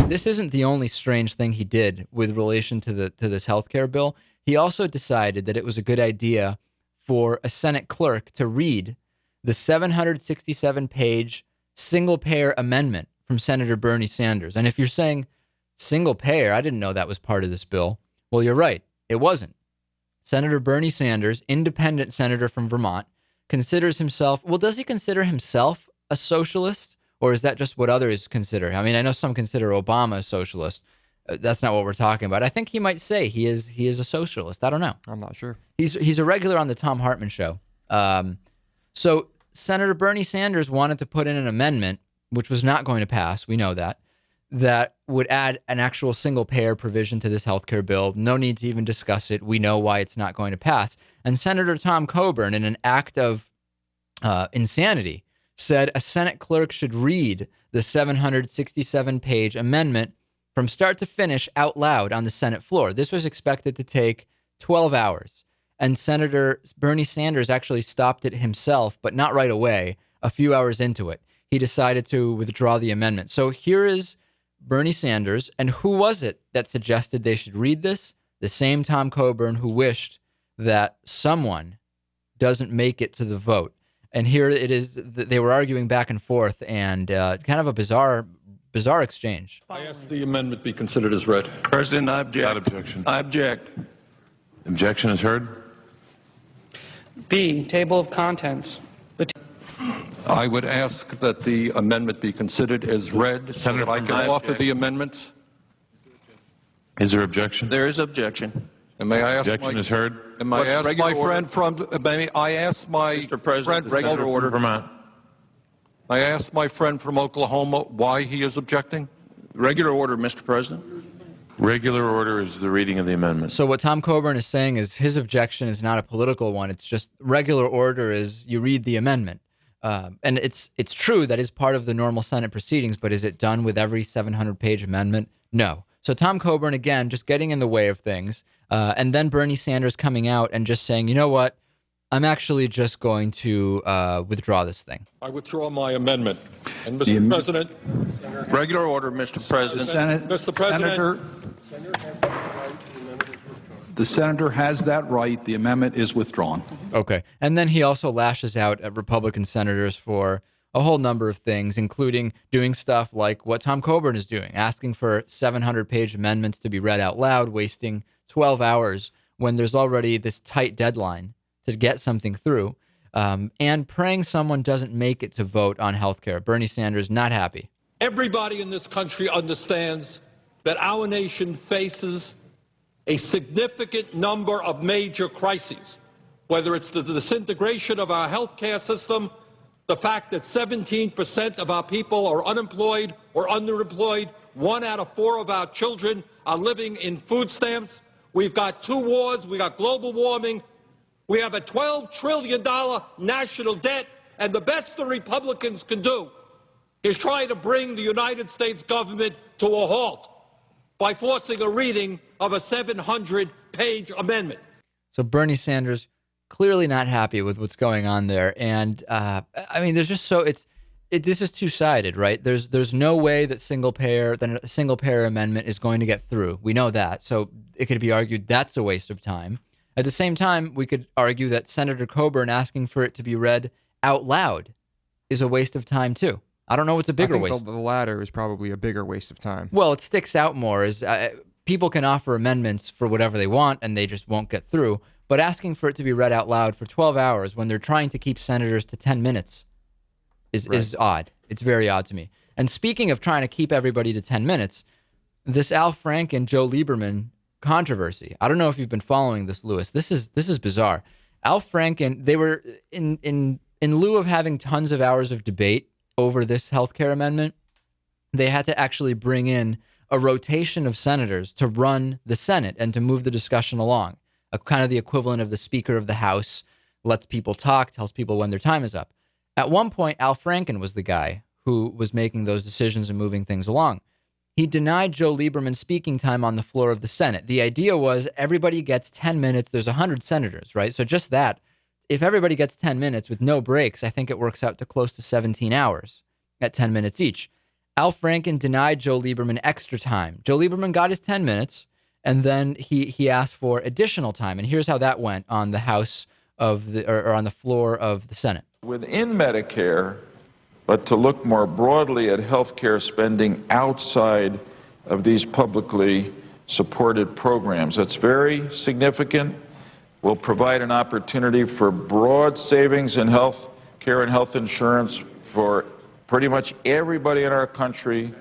this isn't the only strange thing he did with relation to this healthcare bill. He also decided that it was a good idea for a Senate clerk to read the 767-page single-payer amendment from Senator Bernie Sanders. And if you're saying single-payer, I didn't know that was part of this bill. Well, you're right. It wasn't. Senator Bernie Sanders, independent senator from Vermont, considers himself, well, does he consider himself a socialist, or is that just what others consider? I mean, I know some consider Obama a socialist. That's not what we're talking about. I think he might say he is a socialist. I don't know. I'm not sure. He's a regular on the Tom Hartman show. So Senator Bernie Sanders wanted to put in an amendment, which was not going to pass. We know that would add an actual single-payer provision to this healthcare bill. No need to even discuss it. We know why it's not going to pass. And Senator Tom Coburn, in an act of insanity, said a Senate clerk should read the 767-page amendment from start to finish out loud on the Senate floor. This was expected to take 12 hours. And Senator Bernie Sanders actually stopped it himself, but not right away. A few hours into it, he decided to withdraw the amendment. So here is Bernie Sanders. And who was it that suggested they should read this? The same Tom Coburn who wished that someone doesn't make it to the vote. And here it is. They were arguing back and forth, and kind of a bizarre exchange. I ask the amendment be considered as read. President, I object. Without objection. I object. Objection is heard. B, table of contents. I would ask that the amendment be considered as read so that I can offer the amendments. Is there objection? There is objection. And may I ask Objection is heard. And may I ask my friend from, may I ask my Mr. President, friend from regular order. Vermont. I ask my friend from Oklahoma why he is objecting? Regular order, Mr. President. Regular order is the reading of the amendment. So what Tom Coburn is saying is his objection is not a political one. It's just regular order is you read the amendment. And it's true that is part of the normal Senate proceedings, but is it done with every 700-page amendment? No. So Tom Coburn, again, just getting in the way of things. And then Bernie Sanders coming out and just saying, you know what? I'm actually just going to withdraw this thing. I withdraw my amendment. And Mr. President. Regular order, Mr. President. Mr. President. The senator has that right. The amendment is withdrawn. Okay. And then he also lashes out at Republican senators for a whole number of things, including doing stuff like what Tom Coburn is doing, asking for 700-page amendments to be read out loud, wasting 12 hours when there's already this tight deadline to get something through, and praying someone doesn't make it to vote on health care. Bernie Sanders not happy. Everybody in this country understands that our nation faces a significant number of major crises, whether it's the disintegration of our health care system, the fact that 17% of our people are unemployed or underemployed, 1 out of 4 of our children are living in food stamps. We've got 2 wars, we got global warming, we have a $12 trillion national debt, and the best the Republicans can do is try to bring the United States government to a halt by forcing a reading of a 700-page amendment. So Bernie Sanders clearly not happy with what's going on there. And I mean, there's just this is two-sided, right? There's no way that a single payer amendment is going to get through. We know that. So it could be argued that's a waste of time. At the same time, we could argue that Senator Coburn asking for it to be read out loud is a waste of time too. I don't know what's a bigger waste. I think the latter is probably a bigger waste of time. Well, it sticks out more as people can offer amendments for whatever they want and they just won't get through. But asking for it to be read out loud for 12 hours when they're trying to keep senators to 10 minutes is odd. It's very odd to me. And speaking of trying to keep everybody to 10 minutes, this Al Franken, Joe Lieberman controversy. I don't know if you've been following this, Lewis. This is bizarre. Al Franken, they were in lieu of having tons of hours of debate over this healthcare amendment, they had to actually bring in a rotation of senators to run the Senate and to move the discussion along. Kind of the equivalent of the Speaker of the House lets people talk, tells people when their time is up. At one point, Al Franken was the guy who was making those decisions and moving things along. He denied Joe Lieberman speaking time on the floor of the Senate. The idea was everybody gets 10 minutes. There's 100 senators, right? So just that, if everybody gets 10 minutes with no breaks, I think it works out to close to 17 hours at 10 minutes each. Al Franken denied Joe Lieberman extra time. Joe Lieberman got his 10 minutes, and then he asked for additional time. And here's how that went on the House or on the floor of the Senate. Within Medicare, but to look more broadly at health care spending outside of these publicly supported programs. That's very significant. Will provide an opportunity for broad savings in health care and health insurance for pretty much everybody in our country.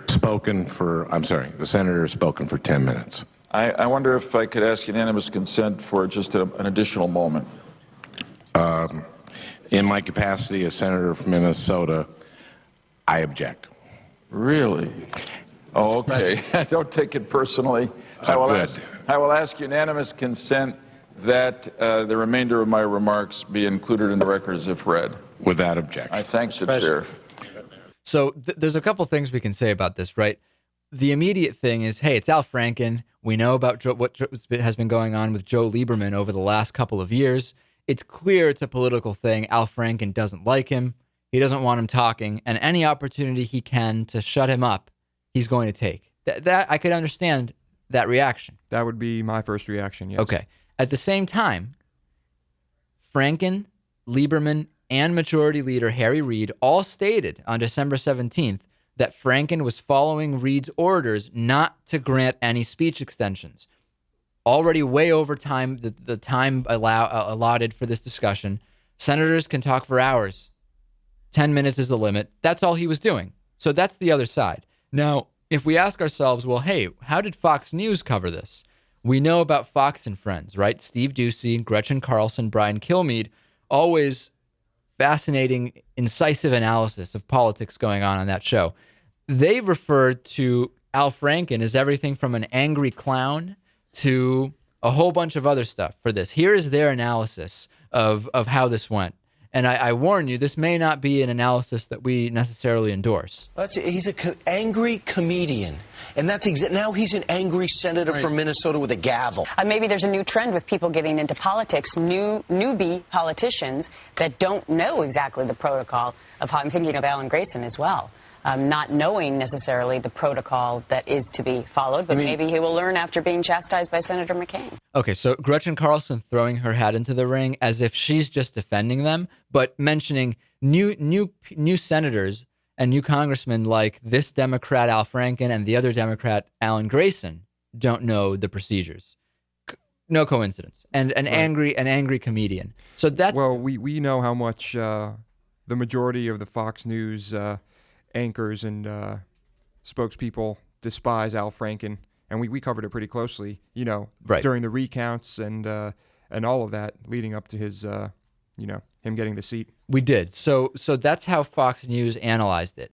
The senator has spoken for 10 minutes. I wonder if I could ask unanimous consent for just an additional moment. In my capacity as senator from Minnesota, I object. Really? Oh, okay. Don't take it personally. I will ask unanimous consent that the remainder of my remarks be included in the records if read. Without objection. I thank the chair. So there's a couple things we can say about this, right? The immediate thing is, hey, it's Al Franken. We know about what has been going on with Joe Lieberman over the last couple of years. It's clear it's a political thing. Al Franken doesn't like him. He doesn't want him talking. And any opportunity he can to shut him up, he's going to take. That I could understand that reaction. That would be my first reaction, yes. Okay. At the same time, Franken, Lieberman, and Majority Leader Harry Reid all stated on December 17th that Franken was following Reid's orders not to grant any speech extensions. Already way over time, the time allotted for this discussion. Senators can talk for hours. 10 minutes is the limit. That's all he was doing. So that's the other side. Now, if we ask ourselves, well, hey, how did Fox News cover this? We know about Fox and Friends, right? Steve Doocy, Gretchen Carlson, Brian Kilmeade, always fascinating, incisive analysis of politics going on that show. They referred to Al Franken as everything from an angry clown to a whole bunch of other stuff for this. Here is their analysis of how this went. And I warn you, this may not be an analysis that we necessarily endorse. He's an angry comedian. And that's now he's an angry senator from Minnesota with a gavel. Maybe there's a new trend with people getting into politics, newbie politicians that don't know exactly the protocol of how I'm thinking of Alan Grayson as well. Not knowing necessarily the protocol that is to be followed, but maybe he will learn after being chastised by Senator McCain. Okay, so Gretchen Carlson throwing her hat into the ring as if she's just defending them, but mentioning new senators and new congressmen like this Democrat Al Franken and the other Democrat Alan Grayson don't know the procedures. No coincidence. And an angry comedian. So that's we know how much the majority of the Fox News anchors and spokespeople despise Al Franken, and we covered it pretty closely, during the recounts and all of that leading up to his him getting the seat. We did. So that's how Fox News analyzed it.